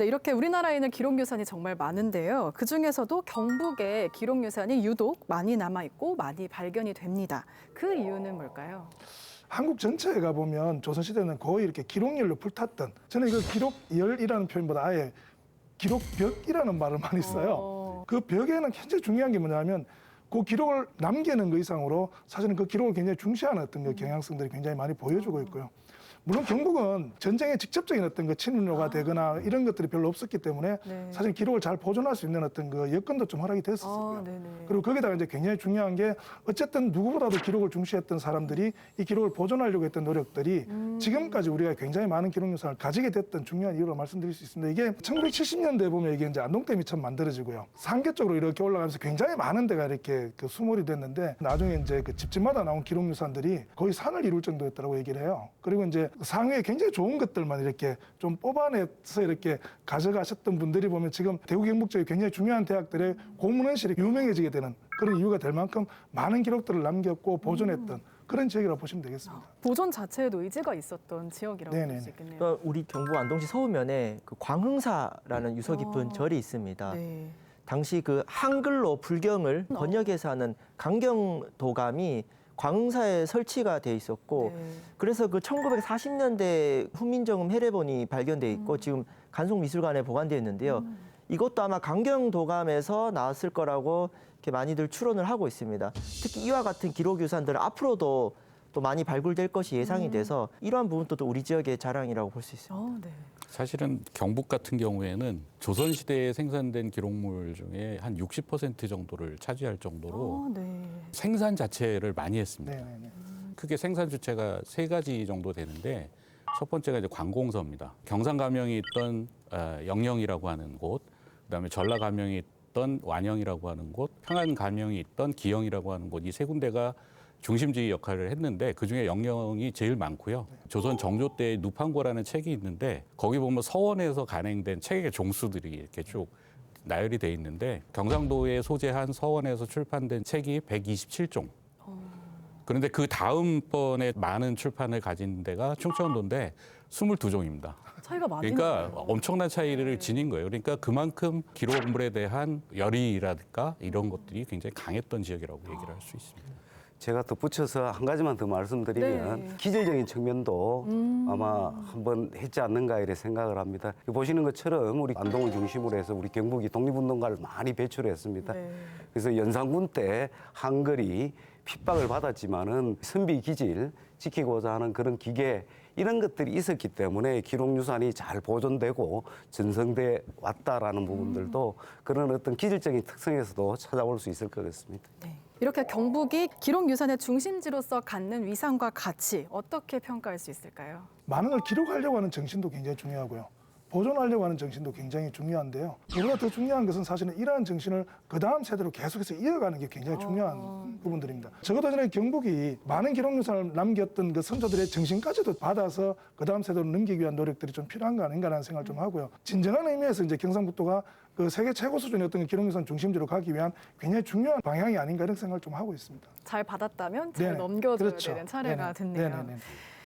네, 이렇게 우리나라에는 기록유산이 정말 많은데요. 그중에서도 경북에 기록유산이 유독 많이 남아있고 많이 발견이 됩니다. 그 이유는 뭘까요? 한국 전체에 가보면 조선시대는 거의 이렇게 기록열로 불탔던, 저는 이거 기록열이라는 표현보다 아예 기록벽이라는 말을 많이 써요. 그 벽에는 굉장히 중요한 게 뭐냐면 그 기록을 남기는 것 이상으로 사실은 그 기록을 굉장히 중시하는 어떤 그 경향성들이 굉장히 많이 보여주고 있고요. 물론 경북은 전쟁에 직접적인 어떤 그 친일로가 되거나 이런 것들이 별로 없었기 때문에 네. 사실 기록을 잘 보존할 수 있는 어떤 그 여건도 좀 허락이 됐었고요. 네네. 그리고 거기다가 이제 굉장히 중요한 게 어쨌든 누구보다도 기록을 중시했던 사람들이 이 기록을 보존하려고 했던 노력들이 지금까지 우리가 굉장히 많은 기록유산을 가지게 됐던 중요한 이유로 말씀드릴 수 있습니다. 이게 1970년대에 보면 이게 이제 안동댐이 처음 만들어지고요. 상계 쪽으로 이렇게 올라가면서 굉장히 많은 데가 이렇게 그 수몰이 됐는데 나중에 이제 그 집집마다 나온 기록유산들이 거의 산을 이룰 정도였다고 얘기를 해요. 그리고 이제 상위에 굉장히 좋은 것들만 이렇게 좀 뽑아내서 이렇게 가져가셨던 분들이 보면 지금 대구 경북 쪽에 굉장히 중요한 대학들의 고문원실이 유명해지게 되는 그런 이유가 될 만큼 많은 기록들을 남겼고 보존했던 그런 지역이라고 보시면 되겠습니다. 보존 자체에도 의지가 있었던 지역이라고 볼 네네네. 수 있겠네요. 그러니까 우리 경북 안동시 서우면에 그 광흥사라는 유서 깊은 절이 있습니다. 네. 당시 그 한글로 불경을 번역해서 하는 강경도감이 광흥사에 설치가 돼 있었고 네. 그래서 그 1940년대 훈민정음 해례본이 발견돼 있고 지금 간송미술관에 보관되어 있는데요. 이것도 아마 강경도감에서 나왔을 거라고 이렇게 많이들 추론을 하고 있습니다. 특히 이와 같은 기록유산들은 앞으로도 또 많이 발굴될 것이 예상이 돼서 이러한 부분도 또 우리 지역의 자랑이라고 볼 수 있습니다. 네. 사실은 경북 같은 경우에는 조선시대에 생산된 기록물 중에 한 60% 정도를 차지할 정도로 네. 생산 자체를 많이 했습니다. 네네네. 크게 생산 주체가 세 가지 정도 되는데 첫 번째가 이제 관공서입니다. 경상 가명이 있던 영영이라고 하는 곳, 그다음에 전라 가명이 있던 완영이라고 하는 곳, 평안 가명이 있던 기영이라고 하는 곳, 이 세 군데가 중심지 역할을 했는데 그중에 영영이 제일 많고요. 조선 정조 때 누판고라는 책이 있는데 거기 보면 서원에서 간행된 책의 종수들이 이렇게 쭉 나열이 돼 있는데 경상도에 소재한 서원에서 출판된 책이 127종. 그런데 그 다음번에 많은 출판을 가진 데가 충청도인데 22종입니다. 차이가 많이 그러니까 나요. 엄청난 차이를 지닌 거예요. 그러니까 그만큼 기록물에 대한 열의라든가 이런 것들이 굉장히 강했던 지역이라고 얘기를 할 수 있습니다. 제가 덧붙여서 한 가지만 더 말씀드리면 네. 기질적인 측면도 아마 한번 했지 않는가 이렇게 생각을 합니다. 보시는 것처럼 우리 안동을 중심으로 해서 우리 경북이 독립운동가를 많이 배출했습니다. 네. 그래서 연산군 때 한글이 핍박을 받았지만은 선비 기질 지키고자 하는 그런 기계 이런 것들이 있었기 때문에 기록유산이 잘 보존되고 전성돼 왔다라는 부분들도 그런 어떤 기질적인 특성에서도 찾아올 수 있을 것 같습니다. 네. 이렇게 경북이 기록유산의 중심지로서 갖는 위상과 가치 어떻게 평가할 수 있을까요? 많은 걸 기록하려고 하는 정신도 굉장히 중요하고요. 보존하려고 하는 정신도 굉장히 중요한데요. 그보다 더 중요한 것은 사실은 이러한 정신을 그 다음 세대로 계속해서 이어가는 게 굉장히 중요한 부분들입니다. 적어도 전에 경북이 많은 기록유산을 남겼던 그 선조들의 정신까지도 받아서 그 다음 세대로 넘기기 위한 노력들이 좀 필요한 거 아닌가라는 생각을 좀 하고요. 진정한 의미에서 이제 경상북도가 그 세계 최고 수준의 어떤 기록유산 중심지로 가기 위한 굉장히 중요한 방향이 아닌가 이런 생각을 좀 하고 있습니다. 잘 받았다면 잘 네네. 넘겨줘야 그렇죠. 되는 차례가 네네. 됐네요. 네네네.